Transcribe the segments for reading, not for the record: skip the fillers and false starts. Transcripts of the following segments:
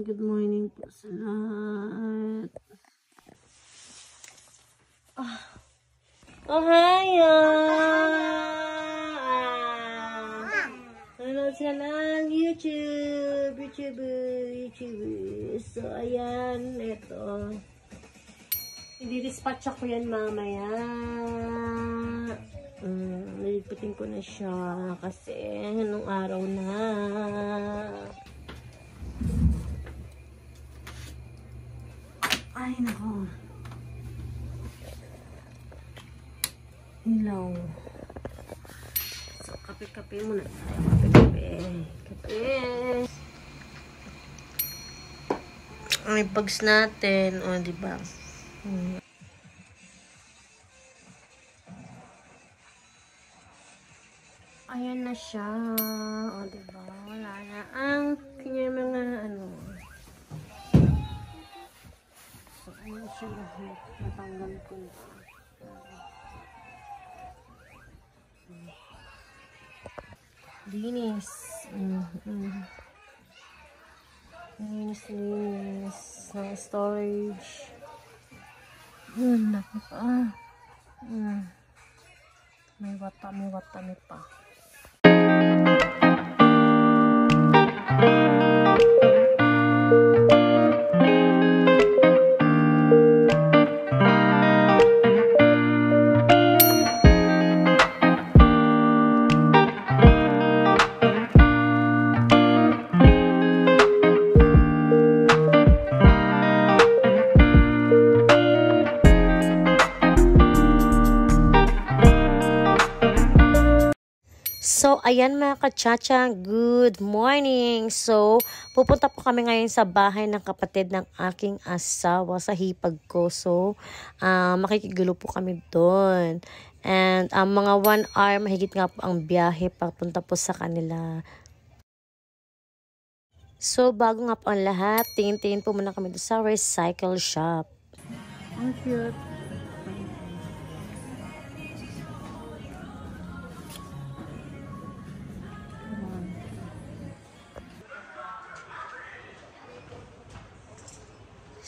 good morning po sa lahat. Ohio! Nanonood sila ng YouTube. So, ayan. Ito. I-dispatch ako yan mamaya. Nalipitin ko na siya kasi nung araw na. Ay, nako. Ilaw. So, kape-kape muna tayo. Kape. Ay, bags natin. O, diba? Ayan na siya. O, diba? Wala na ang kanya mga ano. So, ayan siya lahat. Natanggal ko na. Linis. Linis. Storage. Laki pa. May watami pa. So, ayan mga kachacha, good morning! So, pupunta po kami ngayon sa bahay ng kapatid ng aking asawa sa hipag ko. So, makikigulo po kami doon. And, mga 1 hour, mahigit nga po ang biyahe papunta po sa kanila. So, bago nga po ang lahat, tingin-tingin po muna kami doon sa recycle shop. Ang cute!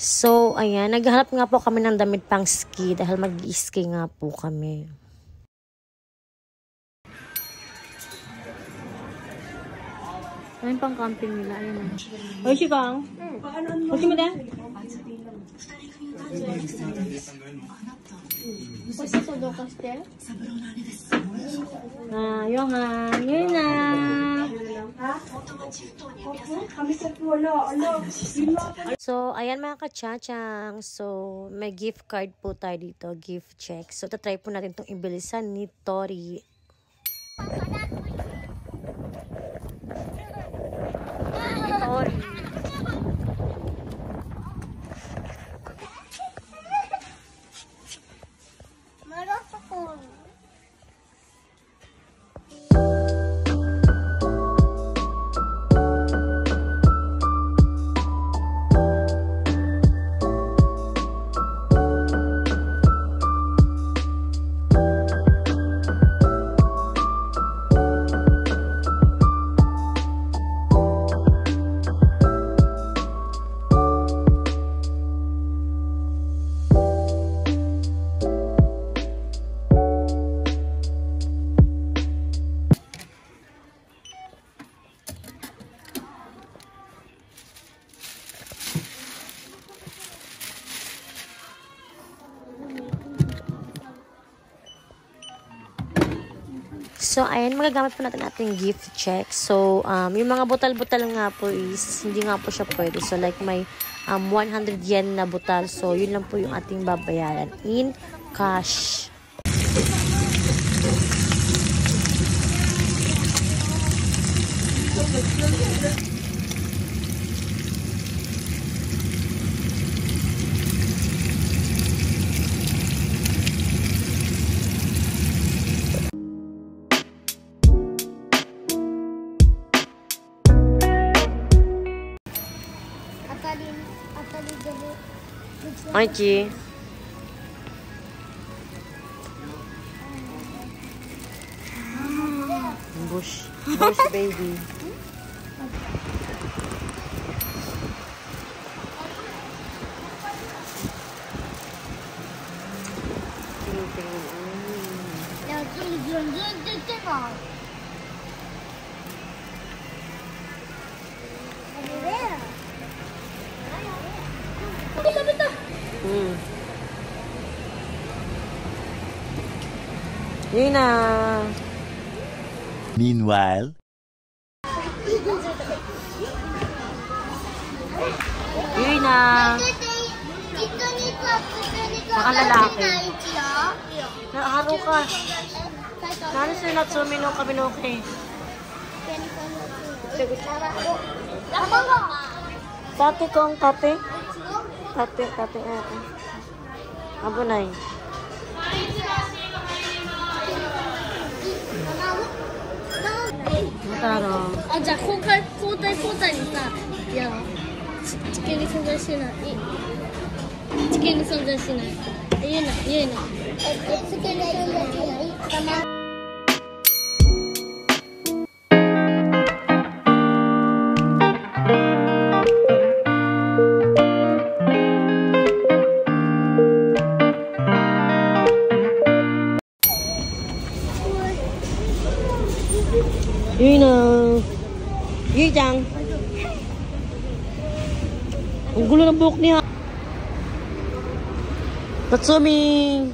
So, ayan. Naghanap nga po kami ng damit pang ski dahil mag-ski nga po kami. Ayan pang camping nila. Ayan na. Oy, Chikang. Oy, mo din? Johan. Yun na. So, ayan mga kachachang. So, may gift card po tayo dito. Gift check. So, tatry po natin itong ibilisan ni Tori. Tori. So, ayan, magagamit po natin ating gift check. So, yung mga butal-butal nga po is, hindi nga po siya pwede. So, like may 100 yen na butal. So, yun lang po yung ating babayaran in cash. Auntie. Bush baby. song. Yun na. Meanwhile, Yun na. Baka lalaki. Nakaharo ka. Nano sila Natsumi no Kaminoke? Tate kong tate? Tate. Abunay. Mataro. あ、じゃあ交代にさ、いや、地球に存在しない。地球に存在しない。言うな。地球に存在しない。Yun na. Yun dyan. Ang gulo ng buhok niya. Natsumi.